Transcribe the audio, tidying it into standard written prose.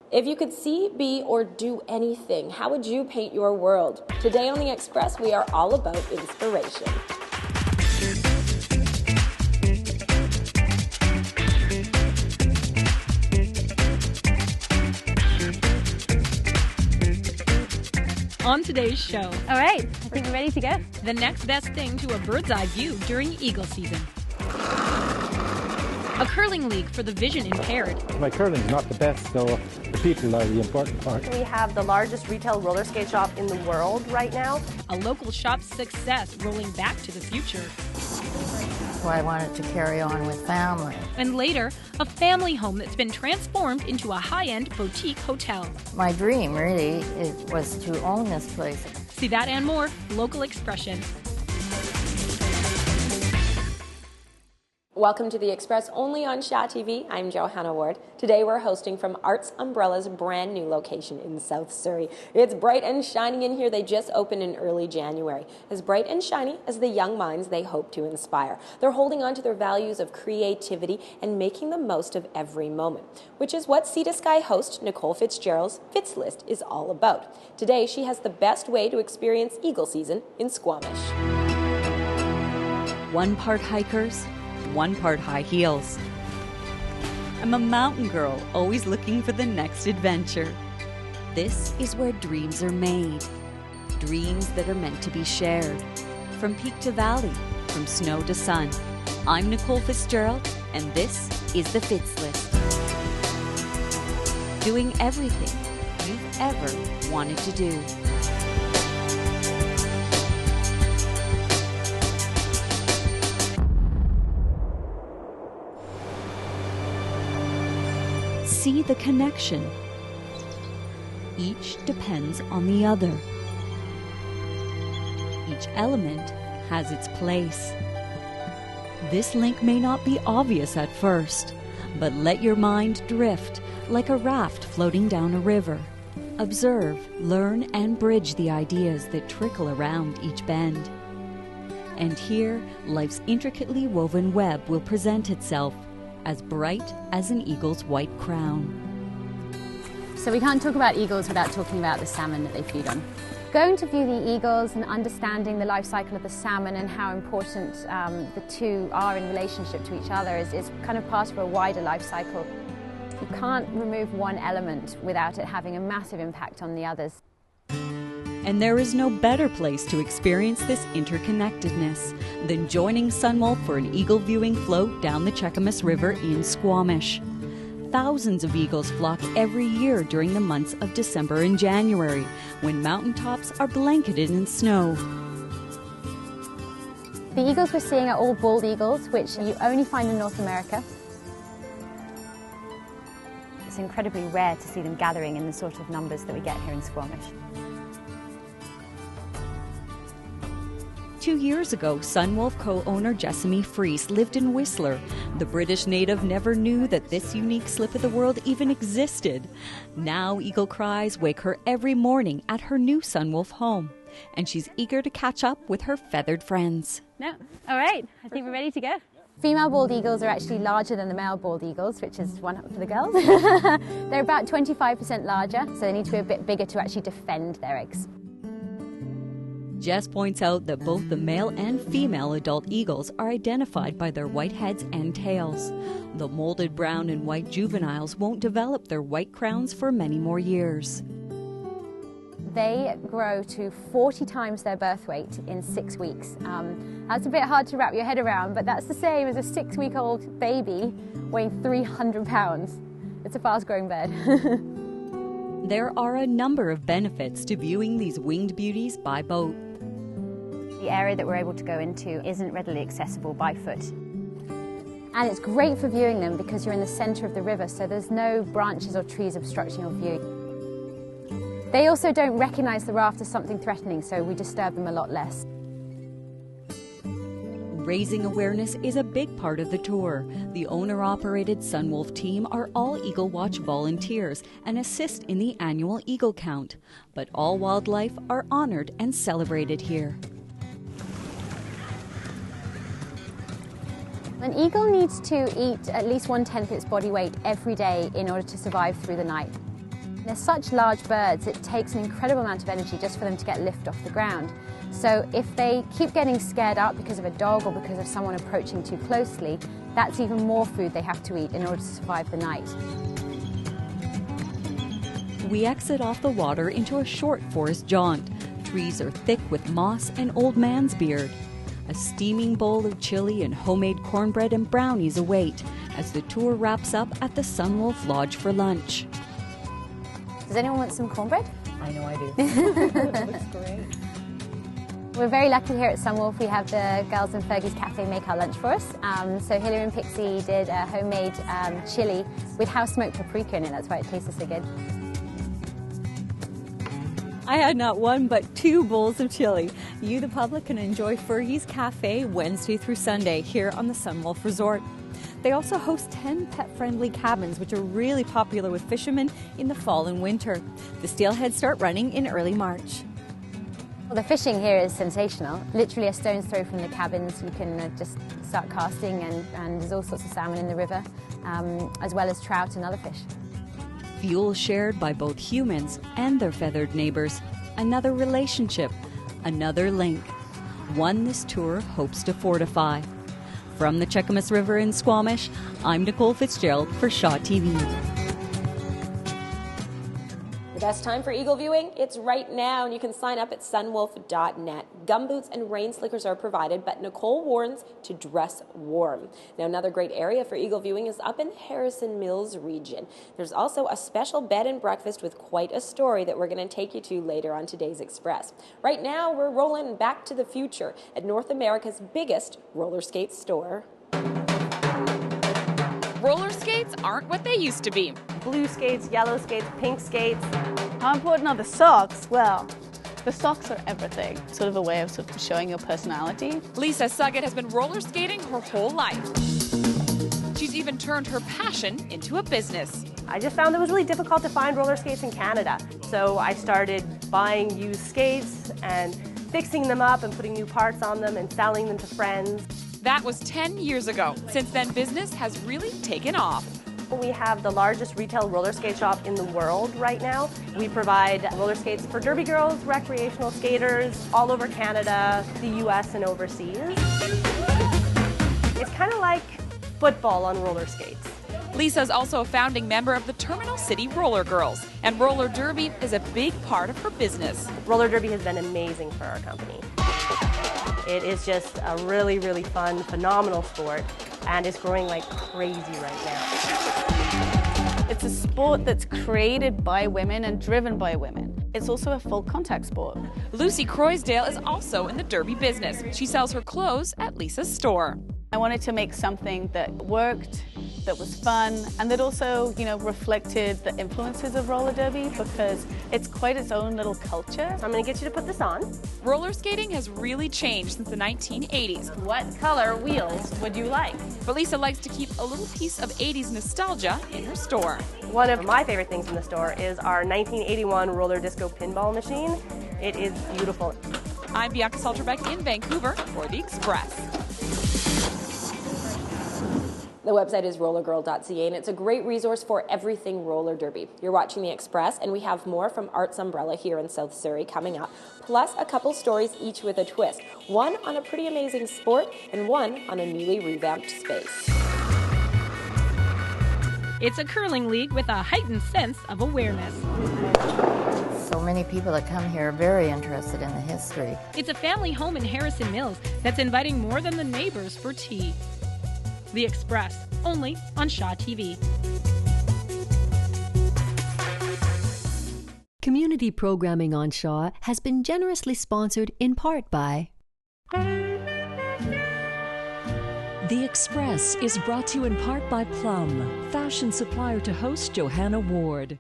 If you could see, be, or do anything, how would you paint your world? Today on The Express, we are all about inspiration. On today's show. All right, I think we're ready to go. The next best thing to a bird's eye view during eagle season. A curling league for the vision impaired. My curling's not the best, so the people are the important part. We have the largest retail roller skate shop in the world right now. A local shop's success rolling back to the future. So I wanted to carry on with family. And later, a family home that's been transformed into a high-end boutique hotel. My dream, really, was to own this place. See that and more, Local Expression. Welcome to The Express, only on Shaw TV. I'm Johanna Ward. Today we're hosting from Arts Umbrella's brand new location in South Surrey. It's bright and shining in here. They just opened in early January. As bright and shiny as the young minds they hope to inspire. They're holding on to their values of creativity and making the most of every moment, which is what Sea to Sky host Nicole Fitzgerald's Fitz List is all about. Today she has the best way to experience eagle season in Squamish. 1 part hikers, 1 part high heels. I'm a mountain girl, always looking for the next adventure. This is where dreams are made. Dreams that are meant to be shared. From peak to valley, from snow to sun. I'm Nicole Fitzgerald, and this is the Fitz List. Doing everything you've ever wanted to do. See the connection. Each depends on the other. Each element has its place. This link may not be obvious at first, but let your mind drift like a raft floating down a river. Observe, learn, and bridge the ideas that trickle around each bend. And here, life's intricately woven web will present itself, as bright as an eagle's white crown. So we can't talk about eagles without talking about the salmon that they feed on. Going to view the eagles and understanding the life cycle of the salmon and how important the two are in relationship to each other is kind of part of a wider life cycle. You can't remove one element without it having a massive impact on the others. And there is no better place to experience this interconnectedness than joining Sunwolf for an eagle viewing float down the Cheakamus River in Squamish. Thousands of eagles flock every year during the months of December and January, when mountaintops are blanketed in snow. The eagles we're seeing are all bald eagles, which you only find in North America. It's incredibly rare to see them gathering in the sort of numbers that we get here in Squamish. 2 years ago, Sunwolf co-owner Jessamy Freese lived in Whistler. The British native never knew that this unique slip of the world even existed. Now eagle cries wake her every morning at her new Sunwolf home, and she's eager to catch up with her feathered friends. No, all right, I think we're ready to go. Female bald eagles are actually larger than the male bald eagles, which is one up for the girls. They're about 25% larger, so they need to be a bit bigger to actually defend their eggs. Jess points out that both the male and female adult eagles are identified by their white heads and tails. The molded brown and white juveniles won't develop their white crowns for many more years. They grow to 40 times their birth weight in 6 weeks. That's a bit hard to wrap your head around, but that's the same as a 6-week-old baby weighing 300 pounds. It's a fast-growing bird. There are a number of benefits to viewing these winged beauties by boat. The area that we're able to go into isn't readily accessible by foot. And it's great for viewing them because you're in the centre of the river, so there's no branches or trees obstructing your view. They also don't recognise the raft as something threatening, so we disturb them a lot less. Raising awareness is a big part of the tour. The owner-operated Sunwolf team are all Eagle Watch volunteers and assist in the annual eagle count. But all wildlife are honoured and celebrated here. An eagle needs to eat at least 1/10 its body weight every day in order to survive through the night. They're such large birds, it takes an incredible amount of energy just for them to get lift off the ground. So if they keep getting scared up because of a dog or because of someone approaching too closely, that's even more food they have to eat in order to survive the night. We exit off the water into a short forest jaunt. Trees are thick with moss and old man's beard. A steaming bowl of chili and homemade cornbread and brownies await as the tour wraps up at the Sunwolf Lodge for lunch. Does anyone want some cornbread? I know I do. It looks great. We're very lucky here at Sunwolf. We have the girls in Fergie's Cafe make our lunch for us. So Hilary and Pixie did a homemade chili with house-smoked paprika in it. That's why it tastes so good. I had not one but 2 bowls of chili. You, the public, can enjoy Fergie's Cafe Wednesday through Sunday here on the Sunwolf Resort. They also host 10 pet-friendly cabins, which are really popular with fishermen in the fall and winter. The steelheads start running in early March. Well, the fishing here is sensational. Literally a stone's throw from the cabins. You can just start casting and there's all sorts of salmon in the river, as well as trout and other fish. Fuel shared by both humans and their feathered neighbors. Another relationship, another link. One this tour hopes to fortify. From the Cheakamus River in Squamish, I'm Nicole Fitzgerald for Shaw TV. The best time for eagle viewing? It's right now, and you can sign up at sunwolf.net. Gumboots and rain slickers are provided, but Nicole warns to dress warm. Now, another great area for eagle viewing is up in the Harrison Mills region. There's also a special bed and breakfast with quite a story that we're going to take you to later on today's Express. Right now, we're rolling back to the future at North America's biggest roller skate store. Roller skates aren't what they used to be. Blue skates, yellow skates, pink skates. How important are the socks? Well, the socks are everything. Sort of a way of showing your personality. Lisa Suggett has been roller skating her whole life. She's even turned her passion into a business. I just found it was really difficult to find roller skates in Canada. So I started buying used skates and fixing them up and putting new parts on them and selling them to friends. That was 10 years ago. Since then, business has really taken off. We have the largest retail roller skate shop in the world right now. We provide roller skates for derby girls, recreational skaters, all over Canada, the US, and overseas. It's kind of like football on roller skates. Lisa is also a founding member of the Terminal City Roller Girls, and roller derby is a big part of her business. Roller derby has been amazing for our company. It is just a really, really fun, phenomenal sport, and it's growing like crazy right now. It's a sport that's created by women and driven by women. It's also a full contact sport. Lucy Croysdale is also in the derby business. She sells her clothes at Lisa's store. I wanted to make something that worked, that was fun, and that also, reflected the influences of roller derby because it's quite its own little culture. So I'm going to get you to put this on. Roller skating has really changed since the 1980s. What color wheels would you like? But Lisa likes to keep a little piece of 80s nostalgia in her store. One of my favorite things in the store is our 1981 roller disco pinball machine. It is beautiful. I'm Bianca Salterbeck in Vancouver for The Express. The website is rollergirl.ca, and it's a great resource for everything roller derby. You're watching The Express, and we have more from Arts Umbrella here in South Surrey coming up, plus a couple stories each with a twist. One on a pretty amazing sport, and one on a newly revamped space. It's a curling league with a heightened sense of awareness. So many people that come here are very interested in the history. It's a family home in Harrison Mills that's inviting more than the neighbors for tea. The Express, only on Shaw TV. Community programming on Shaw has been generously sponsored in part by... The Express is brought to you in part by Plum, fashion supplier to host Johanna Ward.